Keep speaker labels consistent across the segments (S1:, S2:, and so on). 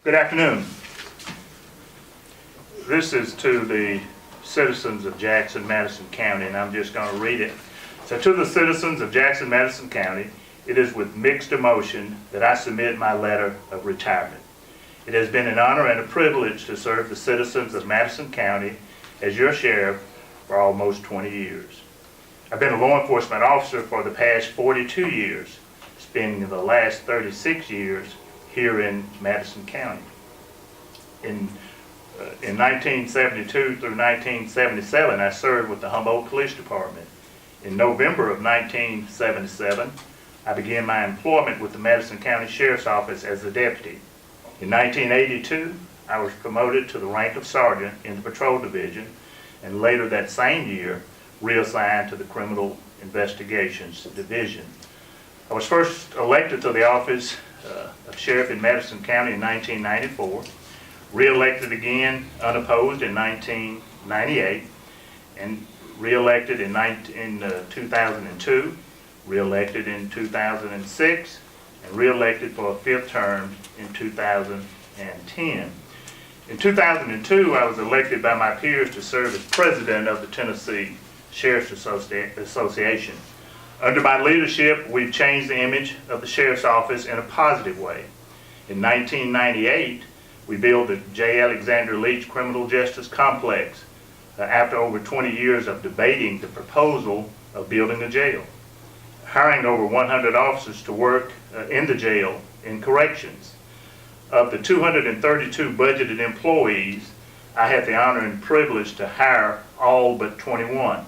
S1: Good afternoon. This is to the citizens of Jackson, Madison County, and I'm just going to read it. So, to the citizens of Jackson, Madison County, it is with mixed emotion that I submit my letter of retirement. It has been an honor and a privilege to serve the citizens of Madison County as your sheriff for almost 20 years. I've been a law enforcement officer for the past 42 years, spending the last 36 years here in Madison County. In 1972 through 1977, I served with the Humboldt Police Department. In November of 1977, I began my employment with the Madison County Sheriff's Office as a deputy. In 1982, I was promoted to the rank of sergeant in the Patrol Division, and later that same year, reassigned to the Criminal Investigations Division. I was first elected to the office of sheriff in Madison County in 1994, re-elected again unopposed in 1998, and re-elected in 2002, re-elected in 2006, and re-elected for a fifth term in 2010. In 2002, I was elected by my peers to serve as president of the Tennessee Sheriff's Association. Under my leadership, we've changed the image of the Sheriff's Office in a positive way. In 1998, we built the J. Alexander Leach Criminal Justice Complex after over 20 years of debating the proposal of building a jail, hiring over 100 officers to work in the jail in corrections. Of the 232 budgeted employees, I had the honor and privilege to hire all but 21.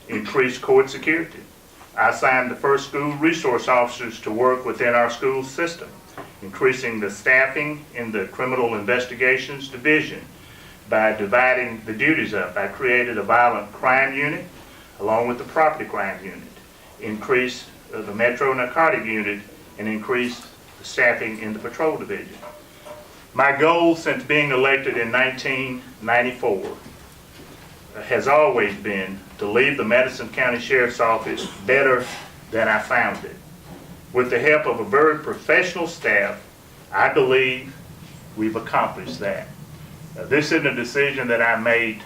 S1: Increased court security. I assigned the first school resource officers to work within our school system, increasing the staffing in the Criminal Investigations Division by dividing the duties up. I created a violent crime unit along with the property crime unit, increased the Metro Narcotic Unit, and increased the staffing in the Patrol Division. My goal since being elected in 1994 has always been to leave the Madison County Sheriff's Office better than I found it. With the help of a very professional staff, I believe we've accomplished that. This isn't a decision that I made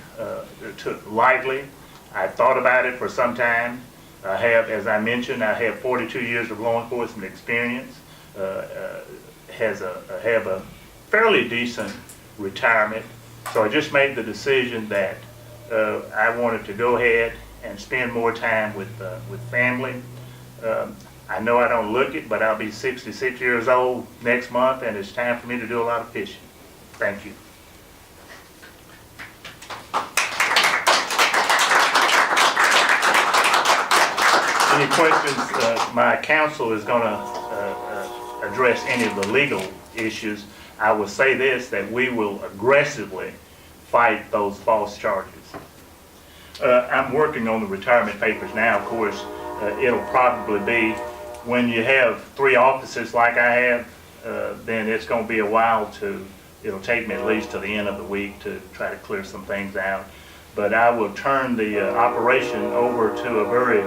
S1: lightly. I thought about it for some time. I have, as I mentioned, I have 42 years of law enforcement experience, have a fairly decent retirement, so I just made the decision that I wanted to go ahead and spend more time with family. I know I don't look it, but I'll be 66 years old next month, and it's time for me to do a lot of fishing. Thank you. Any questions? My counsel is going to address any of the legal issues. I will say this, that we will aggressively fight those false charges. I'm working on the retirement papers now. Of course, it'll probably be, when you have 3 offices like I have, then it's going to be a while it'll take me at least to the end of the week to try to clear some things out. But I will turn the operation over to a very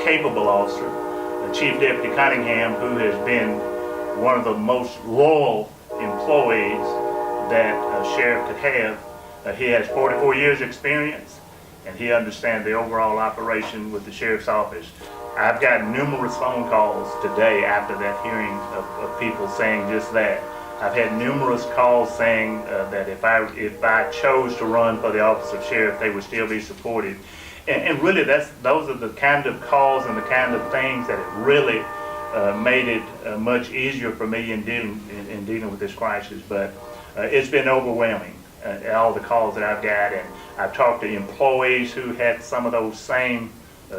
S1: capable officer, Chief Deputy Cunningham, who has been one of the most loyal employees that a sheriff could have. He has 44 years experience, and he understands the overall operation with the sheriff's office. I've got numerous phone calls today after that hearing of people saying just that. I've had numerous calls saying that if I chose to run for the office of sheriff, they would still be supportive. And really, those are the kind of calls and the kind of things that have really made it much easier for me in dealing with this crisis. But it's been overwhelming, all the calls that I've got, and I've talked to employees who had some of those same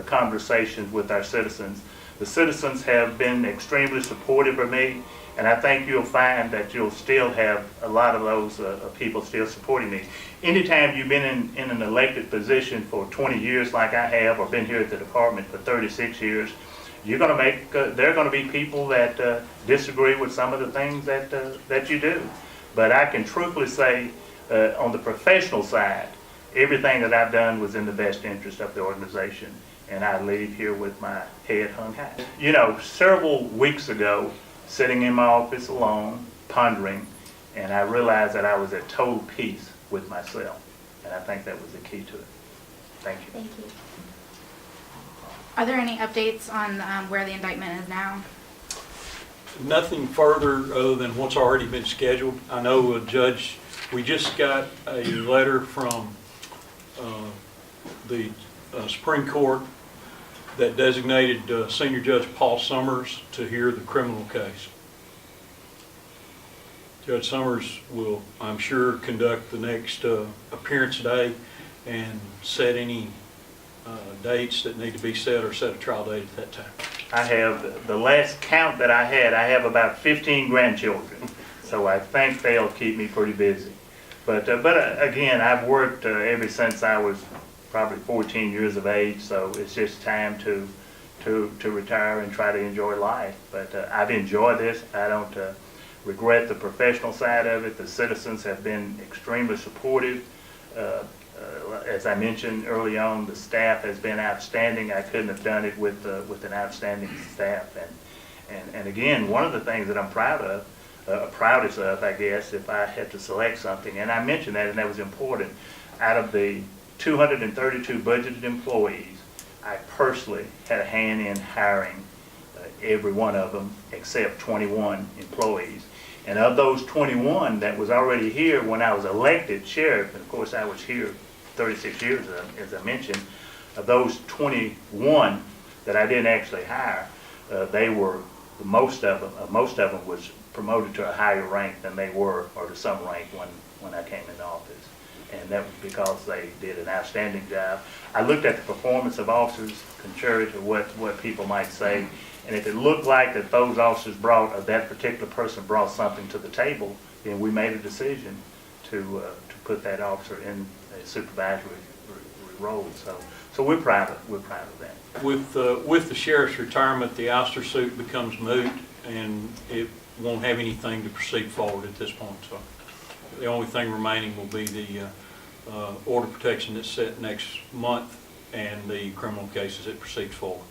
S1: conversations with our citizens. The citizens have been extremely supportive of me, and I think you'll find that you'll still have a lot of those people still supporting me. Anytime you've been in an elected position for 20 years like I have, or been here at the department for 36 years, you're going to make, there are going to be people that disagree with some of the things that you do. But I can truthfully say, on the professional side, everything that I've done was in the best interest of the organization, and I leave here with my head hung high. You know, several weeks ago, sitting in my office alone, pondering, and I realized that I was at total peace with myself, and I think that was the key to it. Thank you.
S2: Thank you. Are there any updates on where the indictment is now?
S3: Nothing further other than what's already been scheduled. I know a judge, we just got a letter from the Supreme Court that designated Senior Judge Paul Summers to hear the criminal case. Judge Summers will, I'm sure, conduct the next appearance day and set any dates that need to be set or set a trial date at that time.
S1: I have, the last count that I had, I have about 15 grandchildren, so I think they'll keep me pretty busy. But again, I've worked ever since I was probably 14 years of age, so it's just time to retire and try to enjoy life. But I've enjoyed this. I don't regret the professional side of it. The citizens have been extremely supportive. As I mentioned early on, the staff has been outstanding. I couldn't have done it with an outstanding staff. And again, one of the things that I'm proudest of, I guess, if I had to select something, and I mentioned that, and that was important, out of the 232 budgeted employees, I personally had a hand in hiring every one of them except 21 employees. And of those 21 that was already here when I was elected sheriff, and of course I was here 36 years, as I mentioned, of those 21 that I didn't actually hire, they were, most of them was promoted to a higher rank than they were, or to some rank when I came into office. And that was because they did an outstanding job. I looked at the performance of officers, contrary to what people might say, and if it looked like that those officers brought, or that particular person brought something to the table, then we made a decision to put that officer in a supervisory role. So we're proud of that.
S3: With the sheriff's retirement, the ouster suit becomes moot, and it won't have anything to proceed forward at this point. So the only thing remaining will be the order of protection that's set next month and the criminal cases that proceeds forward.